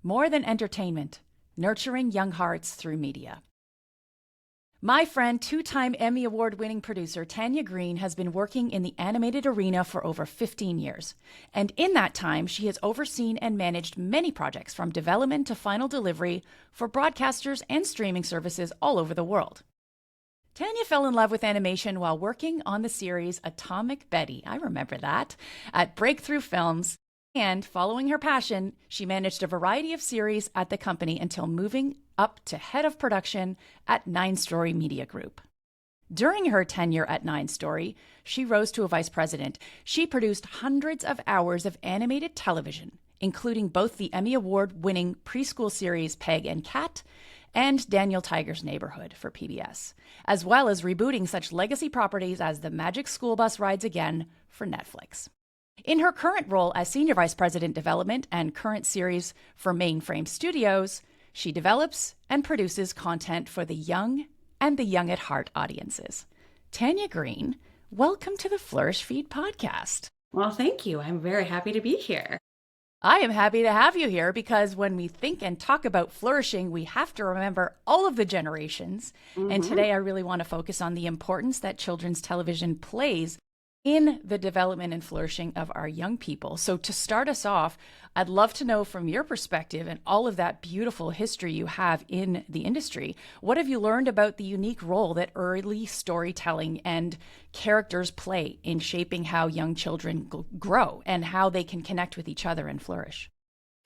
more than entertainment, nurturing young hearts through media. My friend, two-time Emmy Award-winning producer Tanya Green has been working in the animated arena for over 15 years. And in that time, she has overseen and managed many projects from development to final delivery for broadcasters and streaming services all over the world. Tanya fell in love with animation while working on the series Atomic Betty, I remember that, at Breakthrough Films. And following her passion, she managed a variety of series at the company until moving up to head of production at 9 Story Media Group. During her tenure at 9 Story, she rose to a vice president. She produced hundreds of hours of animated television, including both the Emmy Award-winning preschool series Peg and Cat and Daniel Tiger's Neighborhood for PBS, as well as rebooting such legacy properties as The Magic School Bus Rides Again for Netflix. In her current role as Senior Vice President Development and current series for Mainframe Studios, she develops and produces content for the young and the young at heart audiences. Tanya Green, welcome to the Flourish Feed podcast. Well, thank you. I'm very happy to be here. I am happy to have you here because when we think and talk about flourishing, we have to remember all of the generations. And today I really want to focus on the importance that children's television plays in the development and flourishing of our young people. So to start us off, I'd love to know from your perspective and all of that beautiful history you have in the industry, what have you learned about the unique role that early storytelling and characters play in shaping how young children grow and how they can connect with each other and flourish?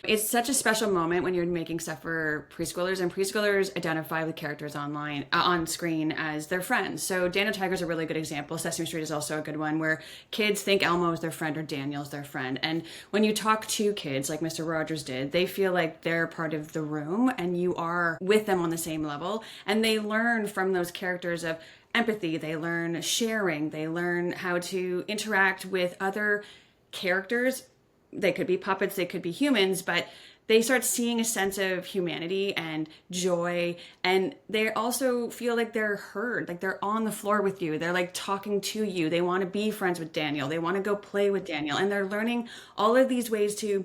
It's such a special moment when you're making stuff for preschoolers, and preschoolers identify with characters online, on screen as their friends. So Daniel Tiger's a really good example. Sesame Street is also a good one where kids think Elmo is their friend or Daniel's their friend. And when you talk to kids like Mr. Rogers did, they feel like they're part of the room and you are with them on the same level. And they learn from those characters of empathy. They learn sharing. They learn how to interact with other characters. They could be puppets, they could be humans, but they start seeing a sense of humanity and joy. And they also feel like they're heard, like they're on the floor with you. They're like talking to you. They want to be friends with Daniel. They want to go play with Daniel. And they're learning all of these ways to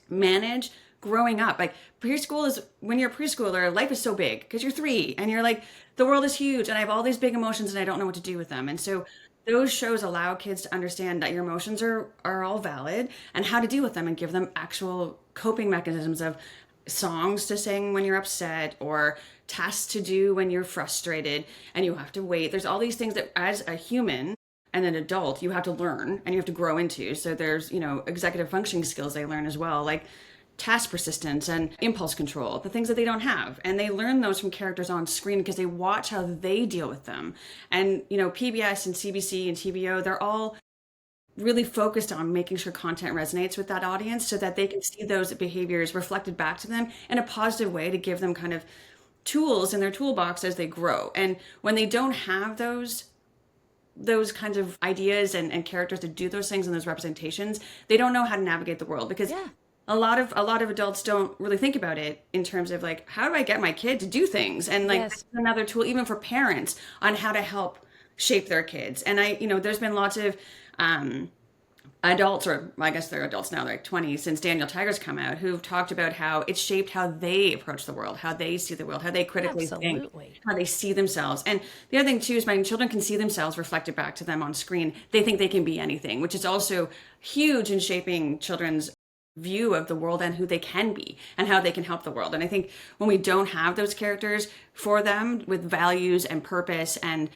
manage growing up. Like preschool is, when you're a preschooler, life is so big because you're 3 and you're like, the world is huge and I have all these big emotions and I don't know what to do with them. And so those shows allow kids to understand that your emotions are all valid and how to deal with them and give them actual coping mechanisms of songs to sing when you're upset or tasks to do when you're frustrated and you have to wait. There's all these things that as a human and an adult, you have to learn and you have to grow into. So there's, executive functioning skills they learn as well, like task persistence and impulse control, the things that they don't have. And they learn those from characters on screen because they watch how they deal with them. And, PBS and CBC and TVO, they're all really focused on making sure content resonates with that audience so that they can see those behaviors reflected back to them in a positive way to give them kind of tools in their toolbox as they grow. And when they don't have those kinds of ideas and characters to do those things and those representations, they don't know how to navigate the world because a lot of adults don't really think about it in terms of like, how do I get my kid to do things? And like that's another tool, even for parents, on how to help shape their kids. And there's been lots of adults, or I guess they're adults now, they're like 20, since Daniel Tiger's come out, who've talked about how it shaped how they approach the world, how they see the world, how they critically think, how they see themselves. And the other thing too is when children can see themselves reflected back to them on screen, they think they can be anything, which is also huge in shaping children's view of the world and who they can be and how they can help the world. And I think when we don't have those characters for them with values and purpose and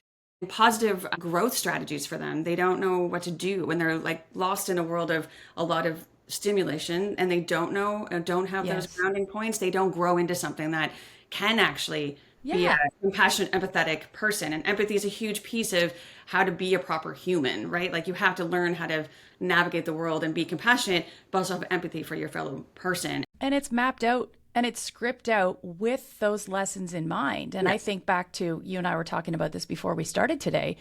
positive growth strategies for them, they don't know what to do when they're like lost in a world of a lot of stimulation and they don't have those grounding points. They don't grow into something that can actually be a compassionate, empathetic person. And empathy is a huge piece of how to be a proper human, right? Like you have to learn how to navigate the world and be compassionate, but also have empathy for your fellow person. And it's mapped out and it's scripted out with those lessons in mind. And I think back to, you and I were talking about this before we started today.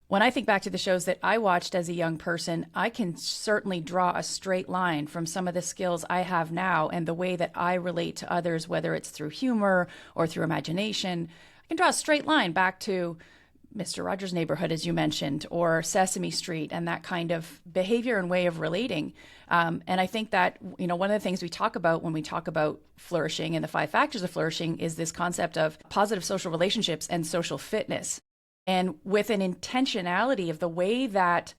When I think back to the shows that I watched as a young person, I can certainly draw a straight line from some of the skills I have now and the way that I relate to others, whether it's through humor or through imagination. I can draw a straight line back to Mr. Rogers' Neighborhood, as you mentioned, or Sesame Street, and that kind of behavior and way of relating. And I think that, one of the things we talk about when we talk about flourishing and the 5 factors of flourishing is this concept of positive social relationships and social fitness. And with an intentionality of the way that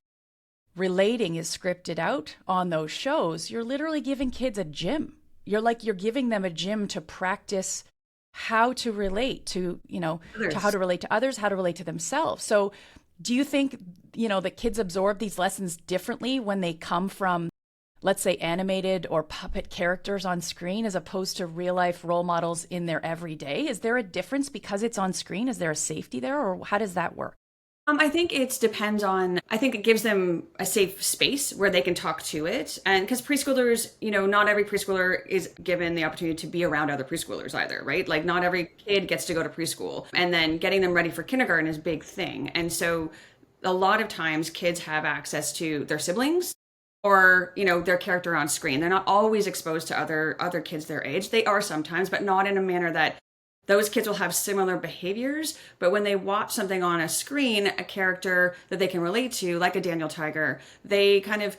relating is scripted out on those shows, you're literally giving kids a gym. You're giving them a gym to practice how to relate to, to how to relate to others, how to relate to themselves. So do you think, that kids absorb these lessons differently when they come from, let's say, animated or puppet characters on screen as opposed to real life role models in their everyday? Is there a difference because it's on screen? Is there a safety there, or how does that work? I think it depends on, I think it gives them a safe space where they can talk to it. And because preschoolers, not every preschooler is given the opportunity to be around other preschoolers either, right? Like not every kid gets to go to preschool, and then getting them ready for kindergarten is a big thing. And so a lot of times kids have access to their siblings or, their character on screen. They're not always exposed to other kids their age. They are sometimes, but not in a manner that those kids will have similar behaviors, but when they watch something on a screen, a character that they can relate to, like a Daniel Tiger, they kind of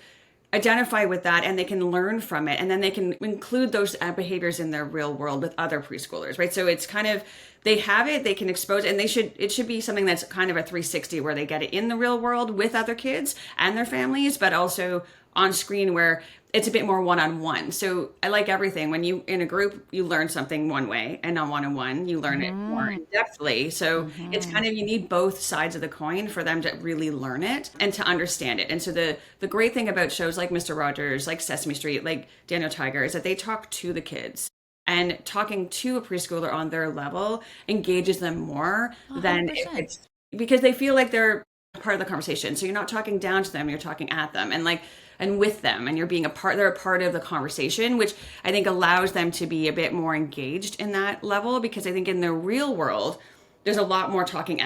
identify with that and they can learn from it. And then they can include those behaviors in their real world with other preschoolers, right? So it's kind of, they have it, they can expose it, and it should be something that's kind of a 360 where they get it in the real world with other kids and their families, but also on screen where it's a bit more one-on-one. So I like everything. When you in a group, you learn something one way, and on one-on-one, you learn it more in depthly. So it's kind of, you need both sides of the coin for them to really learn it and to understand it. And so the great thing about shows like Mr. Rogers, like Sesame Street, like Daniel Tiger, is that they talk to the kids. And talking to a preschooler on their level engages them more than if it's, because they feel like they're part of the conversation. So you're not talking down to them, you're talking at them and with them, and you're being they're a part of the conversation, which I think allows them to be a bit more engaged in that level, because I think in the real world, there's a lot more talking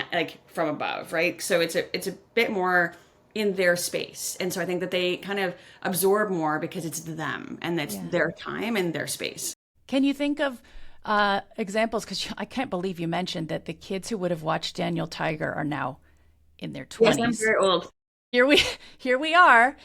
from above, right? So it's a bit more in their space. And so I think that they kind of absorb more because it's them and it's their time and their space. Can you think of examples? Because I can't believe you mentioned that the kids who would have watched Daniel Tiger are now in their 20s. Yes, I'm very old. Here we are.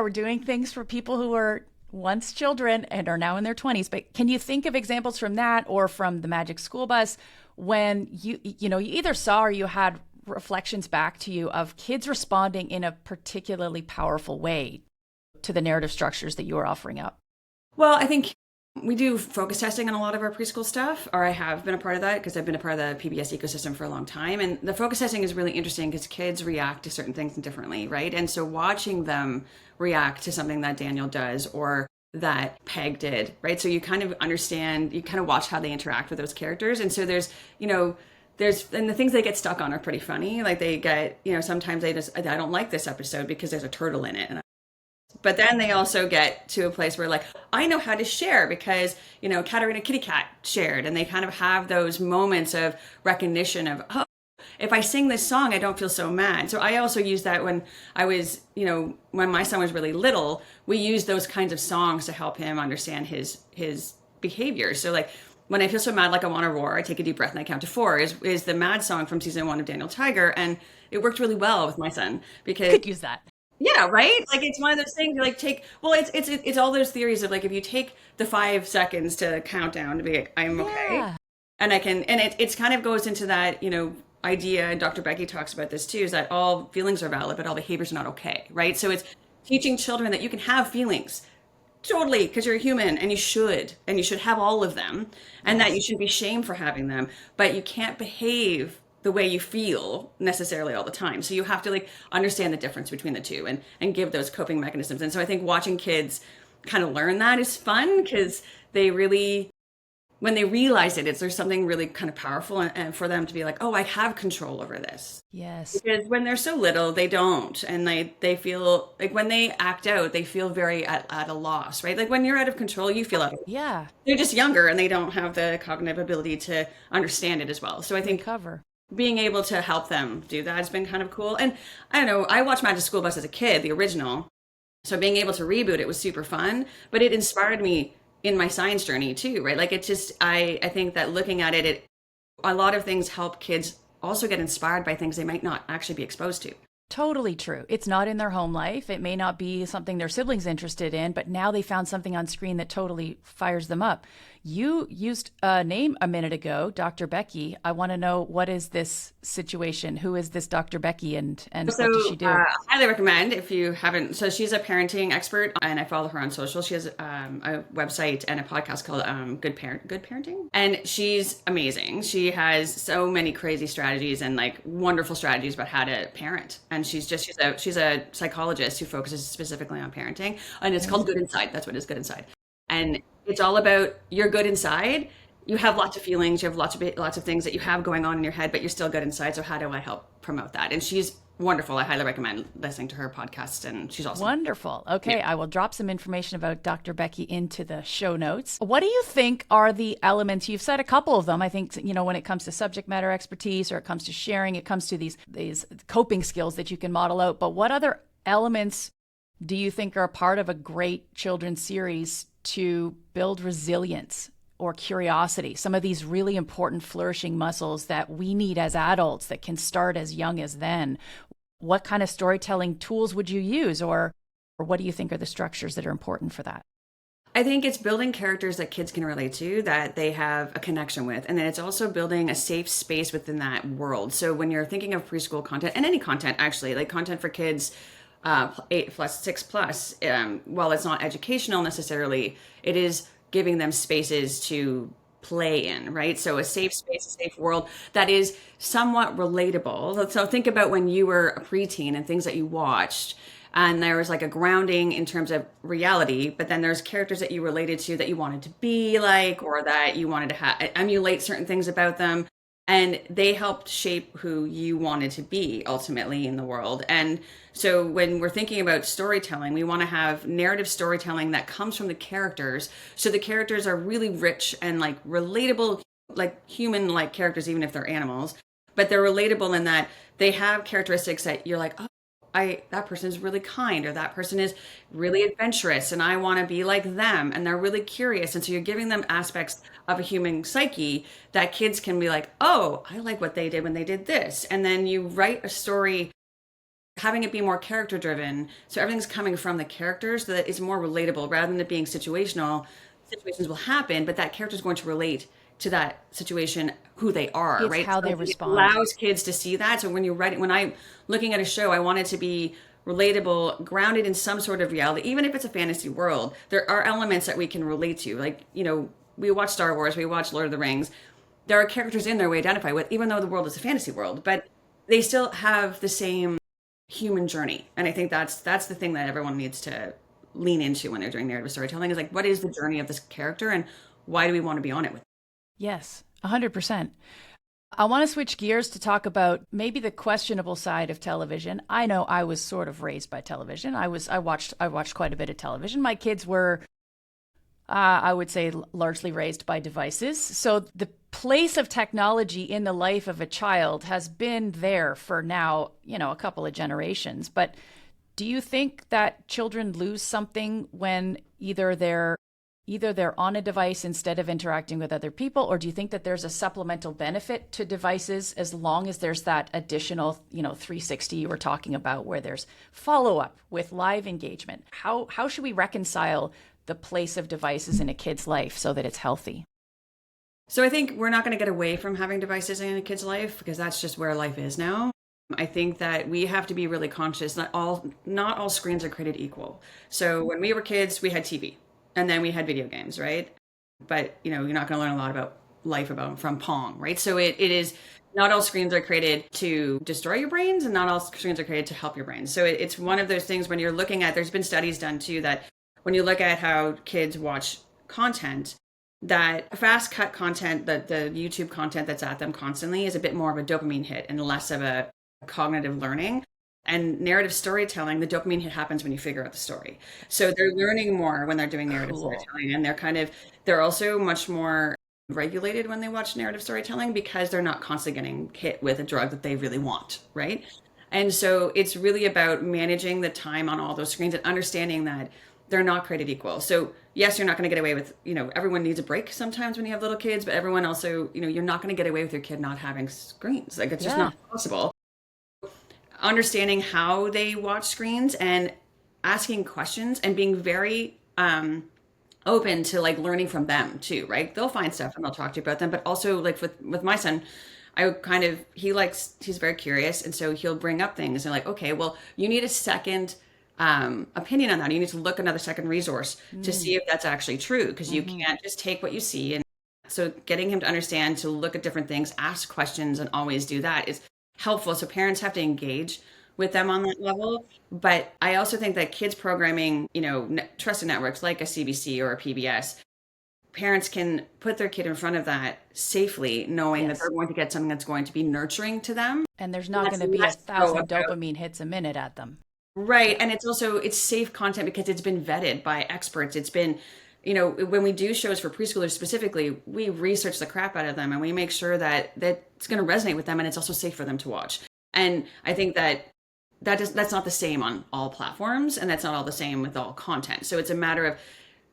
We're doing things for people who were once children and are now in their 20s. But can you think of examples from that or from the Magic School Bus when you either saw or you had reflections back to you of kids responding in a particularly powerful way to the narrative structures that you were offering up? Well, I think we do focus testing on a lot of our preschool stuff, or I have been a part of that because I've been a part of the PBS ecosystem for a long time. And the focus testing is really interesting because kids react to certain things differently, right? And so watching them react to something that Daniel does or that Peg did, right? So you kind of understand, you kind of watch how they interact with those characters. And so there's and the things they get stuck on are pretty funny. Like they get, sometimes I don't like this episode because there's a turtle in it. But then they also get to a place where I know how to share because, Katarina Kitty Cat shared, and they kind of have those moments of recognition of, oh, if I sing this song, I don't feel so mad. So I also use that when I was, when my son was really little, we used those kinds of songs to help him understand his behavior. So when I feel so mad, I want to roar, I take a deep breath and I count to 4 is the mad song from season 1 of Daniel Tiger. And it worked really well with my son because could use that. Yeah, right? It's one of those things it's all those theories of if you take the 5 seconds to count down to be I'm okay. And it's kind of goes into that, idea, and Dr. Becky talks about this too, is that all feelings are valid, but all behaviors are not okay, right? So it's teaching children that you can have feelings. Totally, because you're a human and you should have all of them, and that you shouldn't be shamed for having them, but you can't behave the way you feel necessarily all the time. So you have to understand the difference between the two and give those coping mechanisms. And so I think watching kids kind of learn that is fun because they really, when they realize there's something really kind of powerful and for them to be oh, I have control over this. Yes. Because when they're so little, they don't. And they feel when they act out, they feel very at a loss, right? When you're out of control, you feel out of Yeah. They're just younger and they don't have the cognitive ability to understand it as well. So I think being able to help them do that has been kind of cool. And I don't know, I watched Magic School Bus as a kid, the original. So being able to reboot it was super fun, but it inspired me in my science journey too, right? I think that looking at it, a lot of things help kids also get inspired by things they might not actually be exposed to. Totally true. It's not in their home life. It may not be something their siblings interested in, but now they found something on screen that totally fires them up. You used a name a minute ago, Dr. Becky. I want to know, what is this situation? Who is this Dr. Becky, and So, what does she do? I highly recommend if you haven't. So, she's a parenting expert, and I follow her on social. She has a website and a podcast called Good Parenting, and she's amazing. She has so many crazy strategies and like wonderful strategies about how to parent. And she's a psychologist who focuses specifically on parenting, and it's called Good Inside. That's what it is, Good Inside, and it's all about your good inside. You have lots of feelings, you have lots of things that you have going on in your head, but you're still good inside. So how do I help promote that? And she's wonderful. I highly recommend listening to her podcast, and she's awesome. Wonderful. Okay, yeah. I will drop some information about Dr. Becky into the show notes. What do you think are the elements? You've said a couple of them. I think, when it comes to subject matter expertise, or it comes to sharing, it comes to these coping skills that you can model out. But what other elements do you think are part of a great children's series to build resilience or curiosity, some of these really important flourishing muscles that we need as adults that can start as young as then? What kind of storytelling tools would you use, or what do you think are the structures that are important for that? I think it's building characters that kids can relate to, that they have a connection with. And then it's also building a safe space within that world. So when you're thinking of preschool content, and any content actually, like content for kids 8 plus, 6 plus, while it's not educational necessarily, it is giving them spaces to play in, right? So a safe space, a safe world that is somewhat relatable. So think about when you were a preteen and things that you watched, and there was like a grounding in terms of reality, but then there's characters that you related to that you wanted to be like, or that you wanted to emulate certain things about them. And they helped shape who you wanted to be ultimately in the world. And so when we're thinking about storytelling, we want to have narrative storytelling that comes from the characters. So the characters are really rich and like relatable, like human like characters, even if they're animals, but they're relatable in that they have characteristics that you're like, oh, that person is really kind, or that person is really adventurous, and I want to be like them, and they're really curious. And so you're giving them aspects of a human psyche that kids can be like, oh, I like what they did when they did this. And then you write a story having it be more character driven, so everything's coming from the characters, so that it's more relatable rather than it being situational. Situations will happen, but that character is going to relate to that situation, who they are, It's right? how So they it respond. allows kids to see that. So when I'm looking at a show, I want it to be relatable, grounded in some sort of reality. Even if it's a fantasy world, there are elements that we can relate to. Like, we watch Star Wars, we watch Lord of the Rings. There are characters in there we identify with, even though the world is a fantasy world, but they still have the same human journey. And I think that's the thing that everyone needs to lean into when they're doing narrative storytelling, is like, what is the journey of this character, and why do we want to be on it with? Yes, 100%. I want to switch gears to talk about maybe the questionable side of television. I know I was sort of raised by television. I watched quite a bit of television. My kids were, I would say, largely raised by devices. So the place of technology in the life of a child has been there for now, a couple of generations. But do you think that children lose something when either they're on a device instead of interacting with other people, or do you think that there's a supplemental benefit to devices as long as there's that additional, 360 you were talking about, where there's follow-up with live engagement? How should we reconcile the place of devices in a kid's life so that it's healthy? So I think we're not going to get away from having devices in a kid's life, because that's just where life is now. I think that we have to be really conscious. Not all screens are created equal. So when we were kids, we had TV. And then we had video games, right? But, you're not going to learn a lot about life from Pong, right? So it is, not all screens are created to destroy your brains, and not all screens are created to help your brains. So it's one of those things when you're looking at, there's been studies done too, that when you look at how kids watch content, that fast cut content, the YouTube content that's at them constantly, is a bit more of a dopamine hit and less of a cognitive learning. And narrative storytelling, the dopamine hit happens when you figure out the story. So they're learning more when they're doing narrative storytelling. And they're also much more regulated when they watch narrative storytelling, because they're not constantly getting hit with a drug that they really want, right? And so it's really about managing the time on all those screens and understanding that they're not created equal. So yes, you're not going to get away with, everyone needs a break sometimes when you have little kids, but everyone also, you're not going to get away with your kid not having screens. Like it's just Yeah. not possible. Understanding how they watch screens and asking questions and being very open to like learning from them too, right? They'll find stuff and they'll talk to you about them, but also like with my son, he's very curious, and so he'll bring up things and like, okay, well, you need a second opinion on that. You need to look another second resource to see if that's actually true, because you can't just take what you see. And so getting him to understand, to look at different things, ask questions, and always do that is helpful. So parents have to engage with them on that level. But I also think that kids programming, trusted networks like a CBC or a PBS, parents can put their kid in front of that safely, knowing that Yes. they're going to get something that's going to be nurturing to them. And there's not That's going to be less so 1,000 about dopamine hits a minute at them. right. And it's safe content because it's been vetted by experts. It's been, when we do shows for preschoolers specifically, we research the crap out of them and we make sure that it's going to resonate with them, and it's also safe for them to watch. And I think that's not the same on all platforms, and that's not all the same with all content. So it's a matter of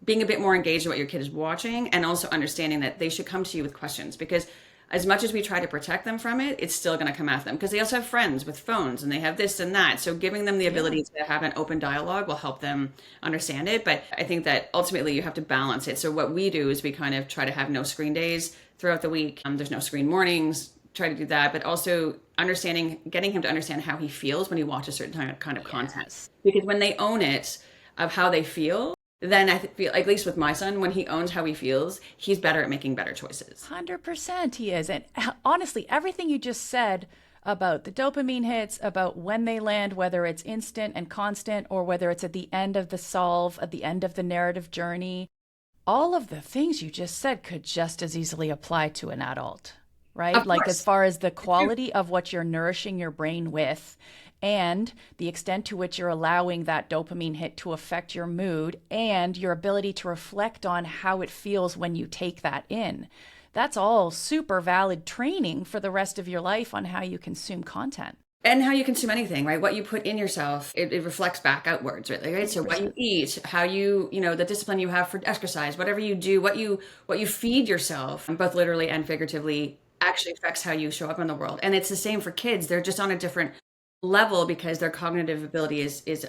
being a bit more engaged in what your kid is watching, and also understanding that they should come to you with questions, because as much as we try to protect them from it, it's still going to come at them, because they also have friends with phones and they have this and that. So giving them the ability to have an open dialogue will help them understand it. But I think that ultimately you have to balance it. So what we do is we kind of try to have no screen days throughout the week. There's no screen mornings, try to do that, but also getting him to understand how he feels when he watches certain kind of content. Because when they own it of how they feel, then I feel, at least with my son, when he owns how he feels, he's better at making better choices. 100% he is. And honestly, everything you just said about the dopamine hits, about when they land, whether it's instant and constant or whether it's at the end of the solve, at the end of the narrative journey, all of the things you just said could just as easily apply to an adult, right? Of Like course. as far as the quality of what you're nourishing your brain with, and the extent to which you're allowing that dopamine hit to affect your mood, and your ability to reflect on how it feels when you take that in. That's all super valid training for the rest of your life on how you consume content. And how you consume anything, right? What you put in yourself, it reflects back outwards, right? So what you eat, how the discipline you have for exercise, whatever you do, what you feed yourself, both literally and figuratively, actually affects how you show up in the world. And it's the same for kids. They're just on a different level because their cognitive ability is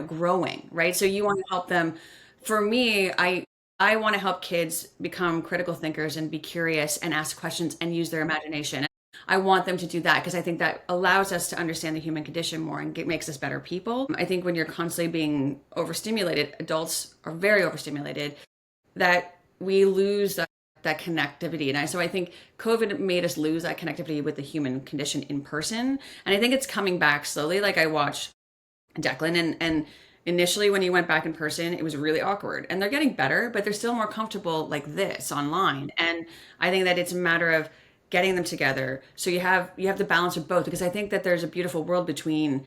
growing, right? So you want to help them. For me, I want to help kids become critical thinkers and be curious and ask questions and use their imagination. I want them to do that because I think that allows us to understand the human condition more and makes us better people. I think when you're constantly being overstimulated, adults are very overstimulated, that we lose that connectivity. And so I think COVID made us lose that connectivity with the human condition in person. And I think it's coming back slowly. Like I watch Declan, and initially when he went back in person, it was really awkward, and they're getting better, but they're still more comfortable like this online. And I think that it's a matter of getting them together. So you have the balance of both, because I think that there's a beautiful world between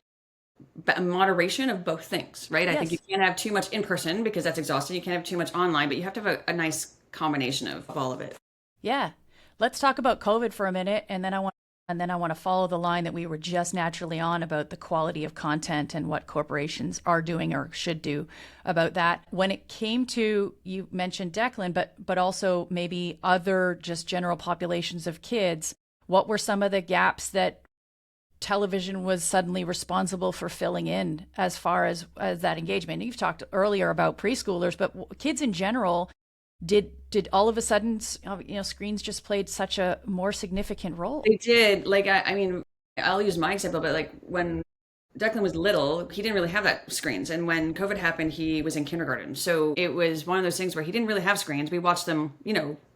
moderation of both things, right? I think you can't have too much in person because that's exhausting. You can't have too much online, but you have to have a nice combination of all of it. Yeah. Let's talk about COVID for a minute, and then I want to follow the line that we were just naturally on about the quality of content and what corporations are doing or should do about that. When it came to, you mentioned Declan, but also maybe other just general populations of kids, what were some of the gaps that television was suddenly responsible for filling in as far as that engagement? You've talked earlier about preschoolers, but kids in general, did all of a sudden, screens just played such a more significant role? They did. Like, I mean, I'll use my example, but like when Declan was little, he didn't really have that screens. And when COVID happened, he was in kindergarten. So it was one of those things where he didn't really have screens. We watched them,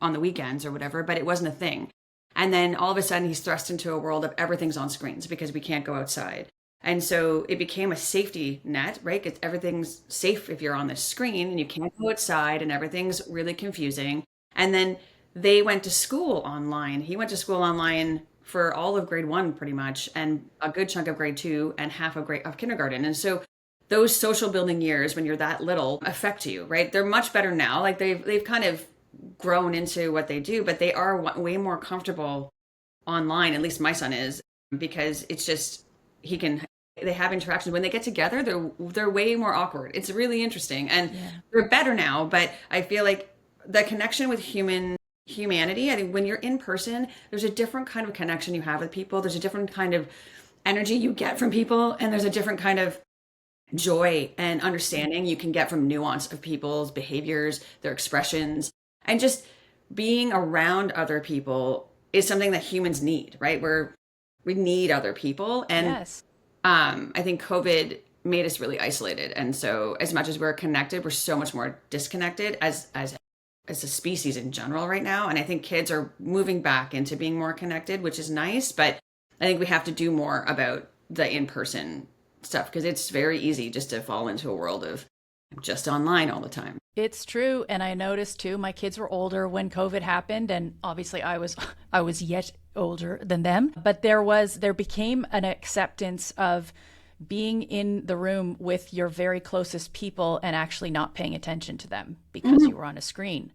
on the weekends or whatever, but it wasn't a thing. And then all of a sudden he's thrust into a world of everything's on screens because we can't go outside. And so it became a safety net, right? Because everything's safe if you're on the screen and you can't go outside, and everything's really confusing. And then they went to school online. He went to school online for all of grade 1 pretty much, and a good chunk of grade 2 and half of kindergarten. And so those social building years when you're that little affect you, right? They're much better now. Like they've kind of grown into what they do, but they are way more comfortable online. At least my son is, because it's just, they have interactions, when they get together, they're way more awkward. It's really interesting, and they're better now. But I feel like the connection with humanity, I think when you're in person, there's a different kind of connection you have with people. There's a different kind of energy you get from people, and there's a different kind of joy and understanding you can get from nuance of people's behaviors, their expressions, and just being around other people is something that humans need, right? We need other people. And Yes. I think COVID made us really isolated. And so as much as we're connected, we're so much more disconnected as a species in general right now. And I think kids are moving back into being more connected, which is nice. But I think we have to do more about the in-person stuff, because it's very easy just to fall into a world of just online all the time. It's true. And I noticed too, my kids were older when COVID happened. And obviously I was yet older than them, but there became an acceptance of being in the room with your very closest people and actually not paying attention to them because you were on a screen.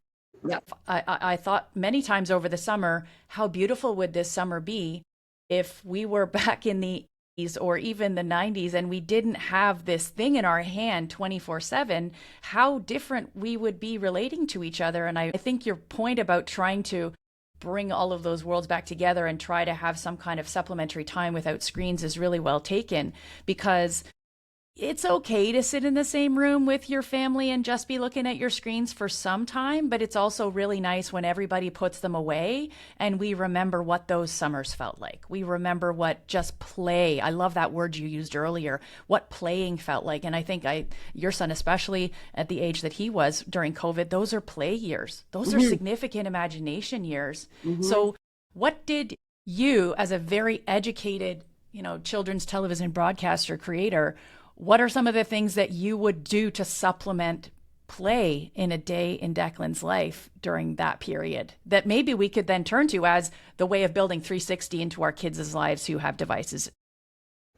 Yeah. I thought many times over the summer, how beautiful would this summer be if we were back in the 80s or even the 90s and we didn't have this thing in our hand 24/7, how different we would be relating to each other. And I think your point about trying to bring all of those worlds back together and try to have some kind of supplementary time without screens is really well taken, because it's okay to sit in the same room with your family and just be looking at your screens for some time, but it's also really nice when everybody puts them away and we remember what those summers felt like. We remember what just play, I love that word you used earlier, what playing felt like. And I think your son, especially at the age that he was during COVID, those are play years. Those are significant imagination years. So what did you, as a very educated, children's television broadcaster creator, what are some of the things that you would do to supplement play in a day in Declan's life during that period that maybe we could then turn to as the way of building 360 into our kids' lives who have devices?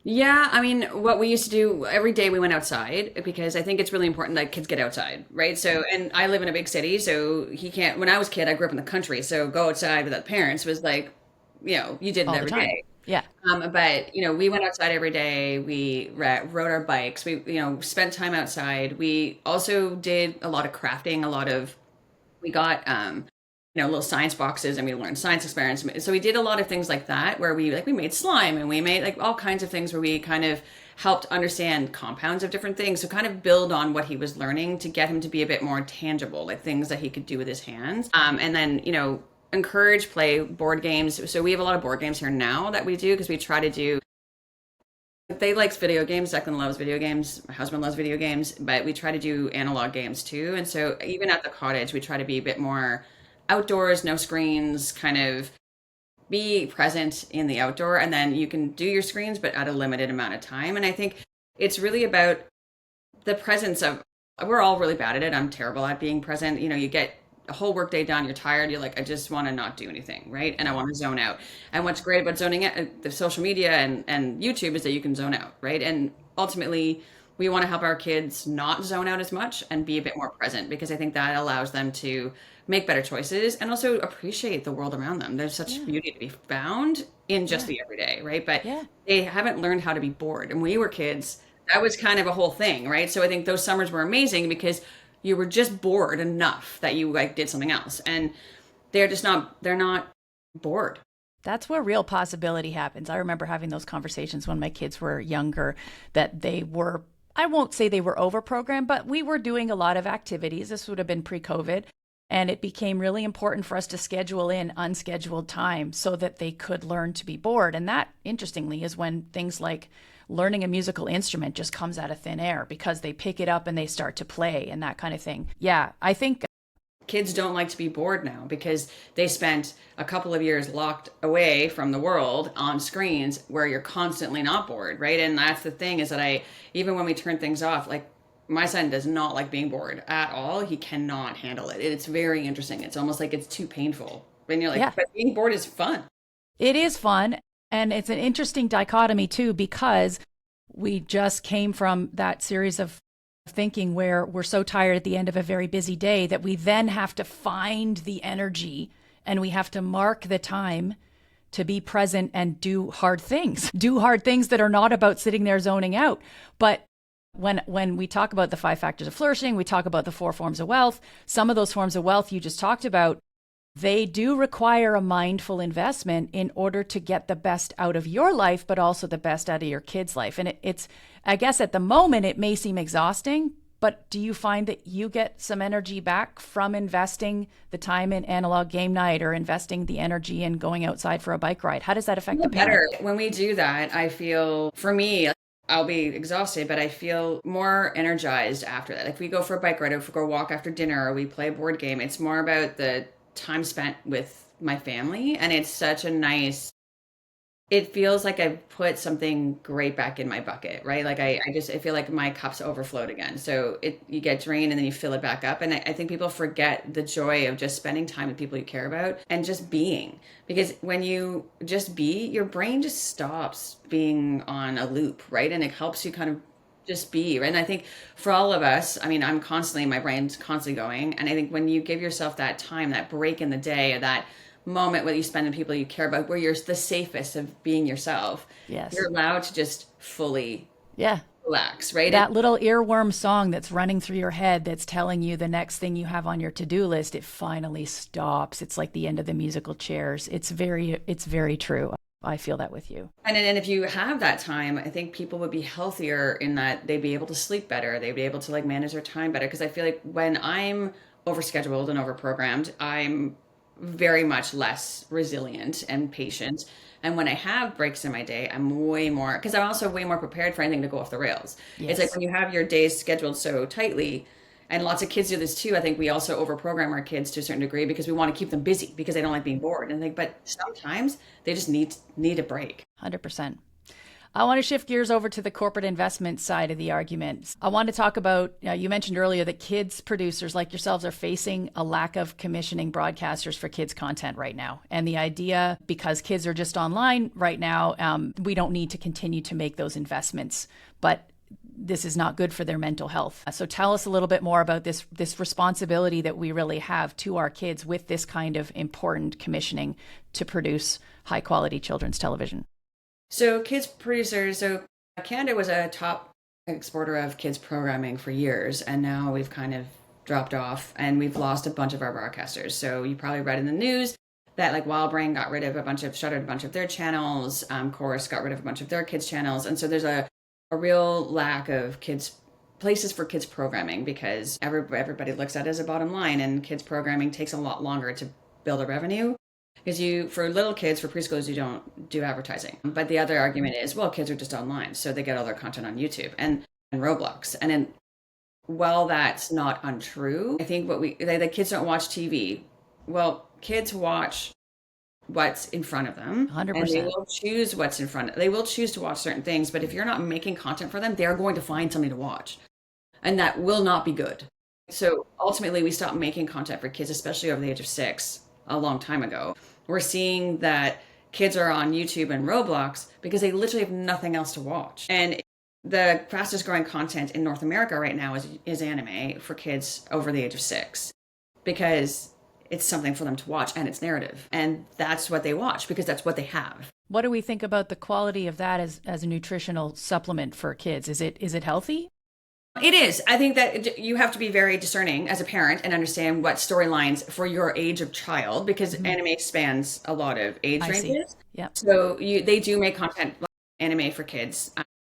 Yeah, I mean, what we used to do every day, we went outside, because I think it's really important that kids get outside, right? So, and I live in a big city, so he can't. When I was a kid, I grew up in the country, so go outside without parents was like, you did it All the every time. day. Yeah. But we went outside every day. We rode our bikes. We spent time outside. We also did a lot of crafting. We got little science boxes, and we learned science experiments. So we did a lot of things like that, where we made slime, and we made like all kinds of things where we kind of helped understand compounds of different things. So kind of build on what he was learning to get him to be a bit more tangible, like things that he could do with his hands. And then encourage play board games. So we have a lot of board games here now that we do, because we try to do. They like video games. Declan loves video games. My husband loves video games, but we try to do analog games too. And so even at the cottage, we try to be a bit more outdoors, no screens, kind of be present in the outdoor. And then you can do your screens, but at a limited amount of time. And I think it's really about the presence of. We're all really bad at it. I'm terrible at being present. You get a whole workday done, you're tired, you're like, I just want to not do anything, right? And I want to zone out. And what's great about zoning out, the social media and YouTube, is that you can zone out, right? And ultimately, we want to help our kids not zone out as much and be a bit more present, because I think that allows them to make better choices and also appreciate the world around them. There's such beauty to be found in just the everyday, right? But they haven't learned how to be bored. And when we were kids, that was kind of a whole thing, right? So I think those summers were amazing because you were just bored enough that you did something else, and they're not bored. That's where real possibility happens. I remember having those conversations when my kids were younger, that I won't say they were overprogrammed, but we were doing a lot of activities. This would have been pre-COVID. And it became really important for us to schedule in unscheduled time so that they could learn to be bored. And that, interestingly, is when things like learning a musical instrument just comes out of thin air, because they pick it up and they start to play and that kind of thing. Yeah, I think kids don't like to be bored now, because they spent a couple of years locked away from the world on screens where you're constantly not bored, right? And that's the thing, is that even when we turn things off, like my son does not like being bored at all. He cannot handle it. It's very interesting. It's almost like it's too painful. And you're like, but being bored is fun. It is fun. And it's an interesting dichotomy too, because we just came from that series of thinking where we're so tired at the end of a very busy day that we then have to find the energy and we have to mark the time to be present and do hard things, that are not about sitting there zoning out. But when we talk about the 5 factors of flourishing, we talk about the 4 forms of wealth. Some of those forms of wealth you just talked about, they do require a mindful investment in order to get the best out of your life, but also the best out of your kids' life. And it's, I guess at the moment, it may seem exhausting, but do you find that you get some energy back from investing the time in analog game night or investing the energy in going outside for a bike ride? How does that affect the parent? Better. When we do that, I feel, for me, I'll be exhausted, but I feel more energized after that. If we go for a bike ride, or if we go walk after dinner, or we play a board game, it's more about the time spent with my family. And it's such a nice, it feels like I put something great back in my bucket, right? Like I feel like my cup's overflowed again. So you get drained and then you fill it back up. And I think people forget the joy of just spending time with people you care about and just being. Because when you just be, your brain just stops being on a loop, right? And it helps you kind of just be, right? And I think for all of us, I mean, my brain's constantly going. And I think when you give yourself that time, that break in the day, or that moment where you spend with people you care about, where you're the safest of being yourself, Yes, you're allowed to just fully relax, right? That little earworm song that's running through your head that's telling you the next thing you have on your to-do list, it finally stops. It's like the end of the musical chairs. It's very true. I feel that with you. And if you have that time, I think people would be healthier in that they'd be able to sleep better. They'd be able to like manage their time better. Because I feel like when I'm overscheduled and overprogrammed, I'm very much less resilient and patient. And when I have breaks in my day, I'm way more, because I'm also way more prepared for anything to go off the rails. Yes. It's like when you have your days scheduled so tightly, and lots of kids do this too. I think we also overprogram our kids to a certain degree because we want to keep them busy because they don't like being bored. And I think, but sometimes they just need a break. 100%. I want to shift gears over to the corporate investment side of the argument. I want to talk about, you mentioned earlier that kids producers like yourselves are facing a lack of commissioning broadcasters for kids content right now. And the idea, because kids are just online right now, we don't need to continue to make those investments. But this is not good for their mental health. So tell us a little bit more about this responsibility that we really have to our kids with this kind of important commissioning to produce high quality children's television. So kids producers, so Canada was a top exporter of kids programming for years, and now we've kind of dropped off and we've lost a bunch of our broadcasters. So you probably read in the news that like Wildbrain got rid of shuttered a bunch of their channels, Chorus got rid of a bunch of their kids channels. And so there's a real lack of places for kids programming because everybody looks at it as a bottom line, and kids programming takes a lot longer to build a revenue. Because for little kids, for preschoolers, you don't do advertising. But the other argument is, well, kids are just online, so they get all their content on YouTube and Roblox. And then, while that's not untrue, I think the kids don't watch TV. Well, kids watch what's in front of them. 100%. And they will choose what's in front of them. They will choose to watch certain things, but if you're not making content for them, they're going to find something to watch. And that will not be good. So ultimately, we stopped making content for kids, especially over the age of 6, a long time ago. We're seeing that kids are on YouTube and Roblox because they literally have nothing else to watch. And the fastest growing content in North America right now is anime for kids over the age of 6 because it's something for them to watch and it's narrative. And that's what they watch because that's what they have. What do we think about the quality of that as a nutritional supplement for kids? Is it healthy? It is. I think that you have to be very discerning as a parent and understand what storylines for your age of child, because anime spans a lot of age ranges. Yeah. So they do make content like anime for kids,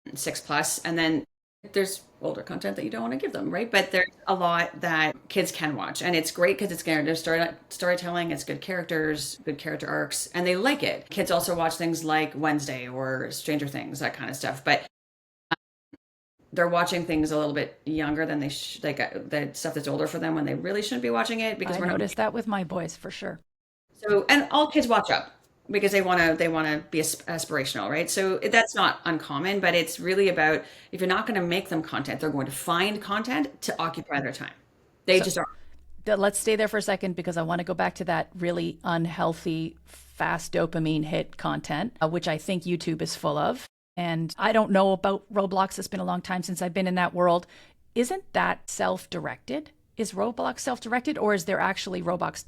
6+, and then there's older content that you don't want to give them, right? But there's a lot that kids can watch, and it's great because it's narrative storytelling, it's good characters, good character arcs, and they like it. Kids also watch things like Wednesday or Stranger Things, that kind of stuff, but they're watching things a little bit younger than they like the stuff that's older for them when they really shouldn't be watching it, because I noticed that with my boys for sure. So, and all kids watch up because they want to be aspirational, right? So that's not uncommon, but it's really about, if you're not going to make them content, they're going to find content to occupy their time. They just are. Let's stay there for a second because I want to go back to that really unhealthy, fast dopamine hit content, which I think YouTube is full of. And I don't know about Roblox. It's been a long time since I've been in that world. Isn't that self-directed? is Roblox self-directed, or is there actually Roblox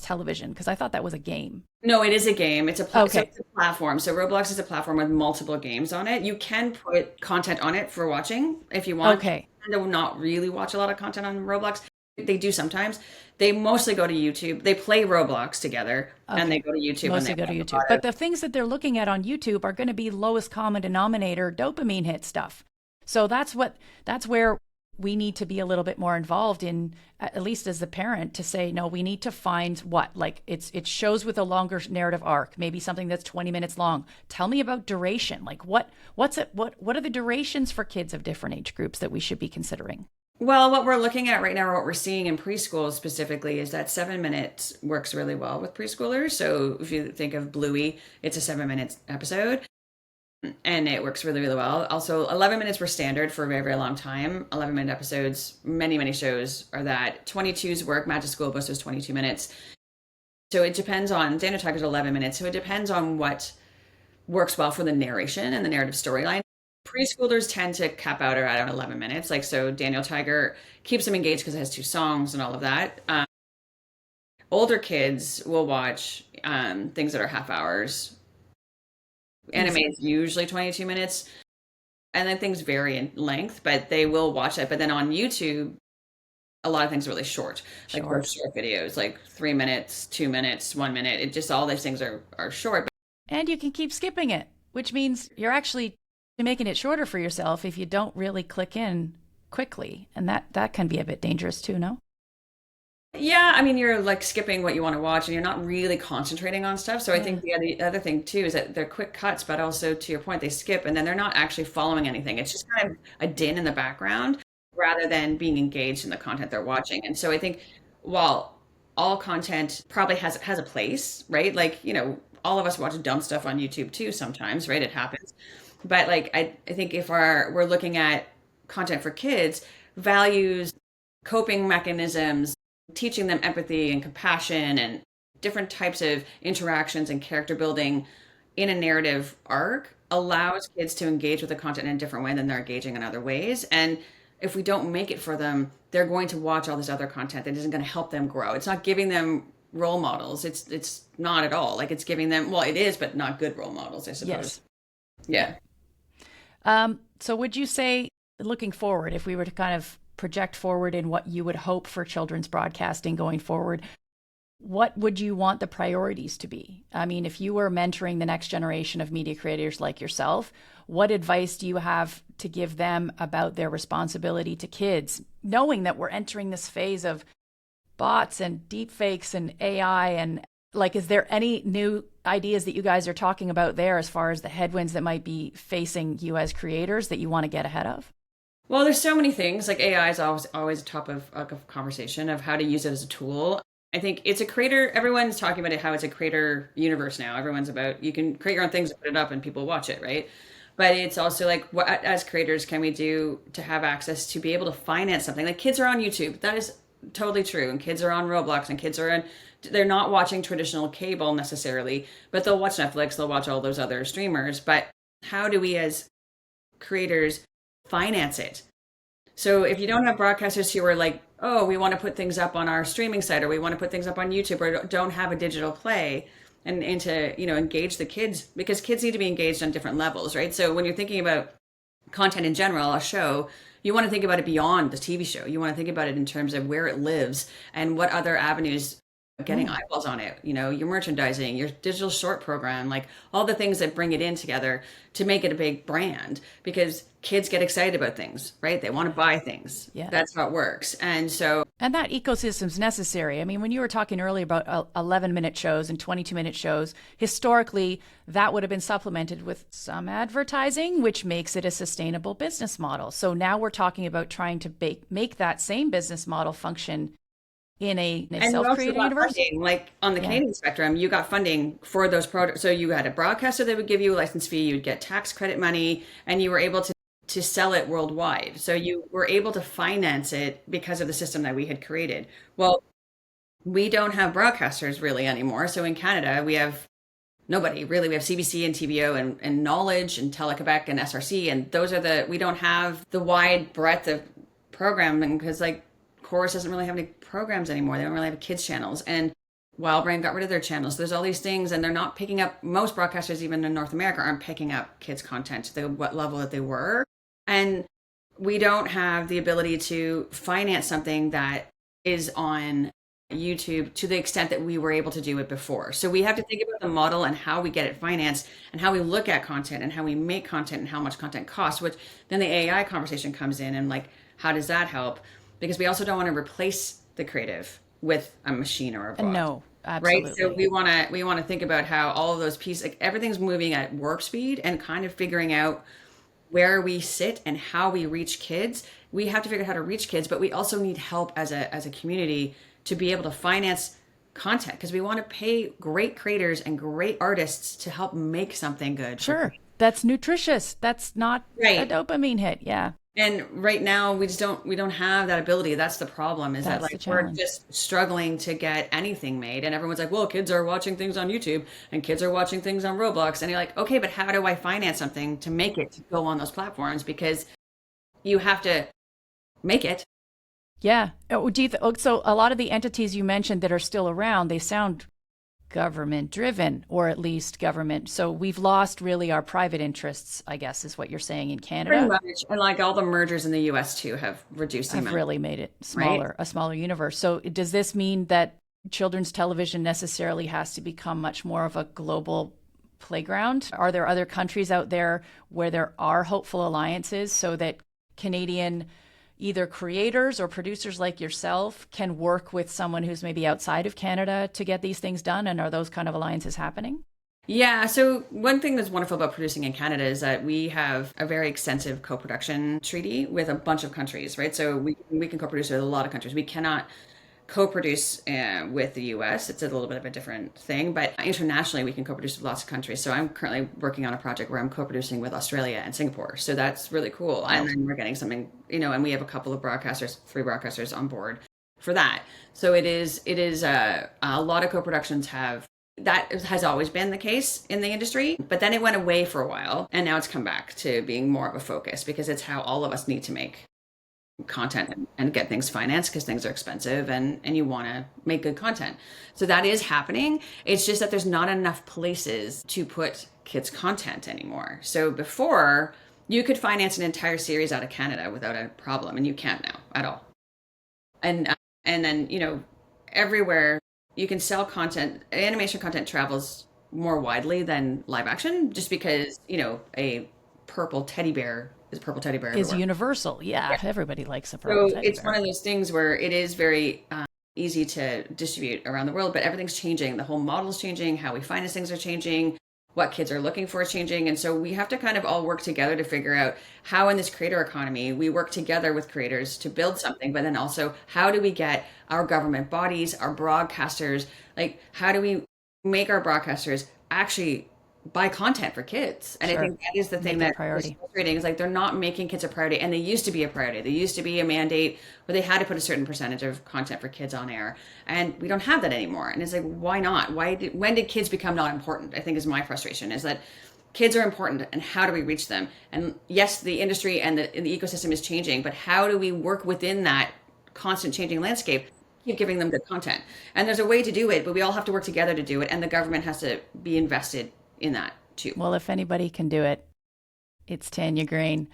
television? Because I thought that was a game. No, it is a game. So Okay. it's a platform. So Roblox is a platform with multiple games on it. You can put content on it for watching if you want. Okay. I tend to not really watch a lot of content on Roblox. They do sometimes. They mostly go to YouTube. They play Roblox together and they Okay. go to YouTube and they Mostly go to watch a YouTube. lot But of. the things that they're looking at on YouTube are going to be lowest common denominator dopamine hit stuff. So that's where we need to be a little bit more involved in, at least as the parent, to say, no, we need to find what, like it shows with a longer narrative arc, maybe something that's 20 minutes long. Tell me about duration. Like what are the durations for kids of different age groups that we should be considering? Well, what we're looking at right now, or what we're seeing in preschool specifically, is that 7 minutes works really well with preschoolers. So if you think of Bluey, it's a 7 minute episode. And it works really, really well. Also, 11 minutes were standard for a very, very long time. 11-minute episodes, many, many shows are that. 22's work, Magic School Bus was 22 minutes. So it depends on, Daniel Tiger's 11 minutes. So it depends on what works well for the narration and the narrative storyline. Preschoolers tend to cap out around 11 minutes. Like, so Daniel Tiger keeps them engaged because it has 2 songs and all of that. Older kids will watch things that are half hours. Anime is usually 22 minutes. And then things vary in length, but they will watch it. But then on YouTube, a lot of things are really short, like those short videos, like 3 minutes, 2 minutes, 1 minute. It just, all those things are short. And you can keep skipping it, which means you're actually making it shorter for yourself if you don't really click in quickly. And that can be a bit dangerous too, no? Yeah, I mean, you're like skipping what you want to watch and you're not really concentrating on stuff. So I think the other thing too is that they're quick cuts, but also to your point, they skip and then they're not actually following anything. It's just kind of a din in the background rather than being engaged in the content they're watching. And so I think while all content probably has a place, right? Like, all of us watch dumb stuff on YouTube too sometimes, right? It happens. But like I think if we're looking at content for kids, values, coping mechanisms, teaching them empathy and compassion and different types of interactions and character building in a narrative arc allows kids to engage with the content in a different way than they're engaging in other ways. And if we don't make it for them, they're going to watch all this other content that isn't going to help them grow. It's not giving them role models. It's not at all. Like, it's giving them, well, it is, but not good role models, I suppose. Yes. Yeah. So would you say, looking forward, if we were to kind of project forward in what you would hope for children's broadcasting going forward, what would you want the priorities to be? I mean, if you were mentoring the next generation of media creators like yourself, what advice do you have to give them about their responsibility to kids, knowing that we're entering this phase of bots and deep fakes and AI? And like, is there any new ideas that you guys are talking about there as far as the headwinds that might be facing you as creators that you want to get ahead of? Well, there's so many things. Like, AI is always a top of conversation of how to use it as a tool. I think it's a creator. Everyone's talking about it, how it's a creator universe now. Everyone's about, you can create your own things, put it up, and people watch it, right? But it's also like, what as creators can we do to have access to be able to finance something? Like, kids are on YouTube. That is totally true. And kids are on Roblox, and they're not watching traditional cable necessarily, but they'll watch Netflix, they'll watch all those other streamers. But how do we as creators finance it? So if you don't have broadcasters who are like, oh, we want to put things up on our streaming site, or we want to put things up on YouTube, or don't have a digital play, and to, engage the kids, because kids need to be engaged on different levels, right? So when you're thinking about content in general, a show, you want to think about it beyond the TV show. You want to think about it in terms of where it lives and what other avenues getting eyeballs on it, your merchandising, your digital short program, like all the things that bring it in together to make it a big brand, because kids get excited about things, right? They want to buy things. Yeah. That's how it works. And that ecosystem's necessary. I mean, when you were talking earlier about 11-minute shows and 22-minute shows, historically, that would have been supplemented with some advertising, which makes it a sustainable business model. So now we're talking about trying to make that same business model function in a self-created universe. Funding, like on the Canadian spectrum, you got funding for those products. So you had a broadcaster that would give you a license fee, you'd get tax credit money, and you were able to sell it worldwide. So you were able to finance it because of the system that we had created. Well, we don't have broadcasters really anymore. So in Canada, we have nobody really. We have CBC and TVO and Knowledge and Tele-Quebec and SRC. And we don't have the wide breadth of programming, because, like, Chorus doesn't really have any programs anymore. They don't really have kids channels. And Wildbrain got rid of their channels. There's all these things, and they're not picking up. Most broadcasters, even in North America, aren't picking up kids content to what level that they were. And we don't have the ability to finance something that is on YouTube to the extent that we were able to do it before. So we have to think about the model and how we get it financed and how we look at content and how we make content and how much content costs, which then the AI conversation comes in and like, how does that help? Because we also don't want to replace the creative with a machine or a bot. No, absolutely. Right. So we want to think about how all of those pieces, like everything's moving at warp speed, and kind of figuring out where we sit and how we reach kids. We have to figure out how to reach kids, but we also need help as a community to be able to finance content, because we want to pay great creators and great artists to help make something good. Sure. That's nutritious. That's not a dopamine hit. Yeah. And right now we don't have that ability. That's the problem, is that like we're just struggling to get anything made. And everyone's like, well, kids are watching things on YouTube and kids are watching things on Roblox. And you're like, okay, but how do I finance something to make it to go on those platforms? Because you have to make it. Yeah. So a lot of the entities you mentioned that are still around, they sound government driven, or at least government. So we've lost really our private interests, I guess, is what you're saying in Canada. Pretty much. And like all the mergers in the US too have reduced the amount. Really made it smaller, right? A smaller universe. So does this mean that children's television necessarily has to become much more of a global playground? Are there other countries out there where there are hopeful alliances so that Canadian either creators or producers like yourself can work with someone who's maybe outside of Canada to get these things done? And are those kind of alliances happening? Yeah. So one thing that's wonderful about producing in Canada is that we have a very extensive co-production treaty with a bunch of countries, right? So we can co-produce with a lot of countries. We cannot co-produce with the US. It's a little bit of a different thing, but internationally we can co-produce with lots of countries. So I'm currently working on a project where I'm co-producing with Australia and Singapore. So that's really cool. Wow. And then we're getting something, and we have a couple of broadcasters, 3 broadcasters on board for that. So it is a lot of co-productions that has always been the case in the industry, but then it went away for a while and now it's come back to being more of a focus, because it's how all of us need to make content and get things financed, because things are expensive and you want to make good content. So that is happening. It's just that there's not enough places to put kids content anymore. So before, you could finance an entire series out of Canada without a problem, and you can't now at all. And then, everywhere you can sell content. Animation content travels more widely than live action, just because, a purple teddy bear is everywhere. Universal. Yeah. Everybody likes a purple teddy bear. It's one of those things where it is very easy to distribute around the world, but everything's changing. The whole model is changing. How we finance things are changing. What kids are looking for is changing. And so we have to kind of all work together to figure out how in this creator economy we work together with creators to build something, but then also how do we get our government bodies, our broadcasters, like how do we make our broadcasters actually buy content for kids? And I think that is the thing that is frustrating, is like they're not making kids a priority, and they used to be a priority. There used to be a mandate where they had to put a certain percentage of content for kids on air, and we don't have that anymore. And it's like, why not? When did kids become not important? I think is my frustration, is that kids are important, and how do we reach them? And yes, the industry and the ecosystem is changing, but how do we work within that constant changing landscape? Keep giving them good content. And there's a way to do it, but we all have to work together to do it, and the government has to be invested in that too. Well, if anybody can do it, it's Tanya Green.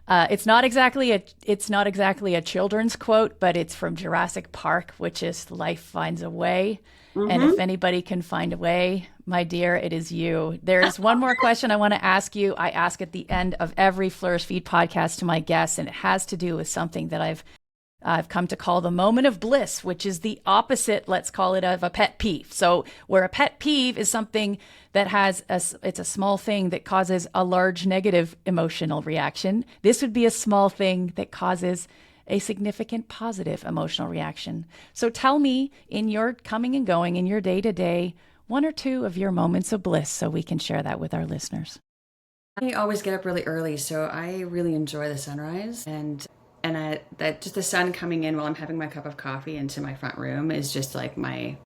It's not exactly a children's quote, but it's from Jurassic Park, which is "Life finds a way." Mm-hmm. And if anybody can find a way, my dear, it is you. There's one more question I want to ask you. I ask at the end of every Flourish Feed podcast to my guests, and it has to do with something that I've come to call the moment of bliss, which is the opposite, let's call it, of a pet peeve. So where a pet peeve is something that it's a small thing that causes a large negative emotional reaction, this would be a small thing that causes a significant positive emotional reaction. So tell me, in your coming and going, in your day-to-day, 1 or 2 of your moments of bliss so we can share that with our listeners. I always get up really early, so I really enjoy the sunrise, and that just the sun coming in while I'm having my cup of coffee into my front room is just like my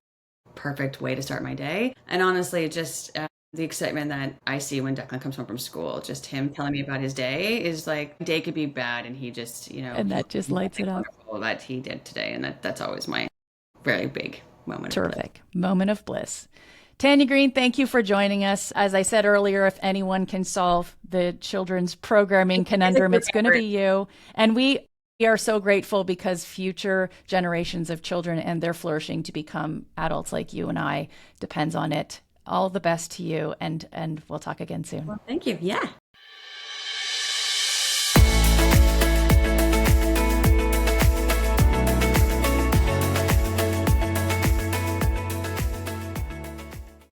perfect way to start my day. And honestly, just the excitement that I see when Declan comes home from school, just him telling me about his day, is like, day could be bad and he just, and that just lights it up. Wonderful. that he did today. And that's always my very big moment. Terrific moment of bliss. Tanya Green, thank you for joining us. As I said earlier, if anyone can solve the children's programming conundrum, it's going to be you. And we are so grateful because future generations of children and their flourishing to become adults like you and I depends on it. All the best to you, and we'll talk again soon. Well, thank you. Yeah.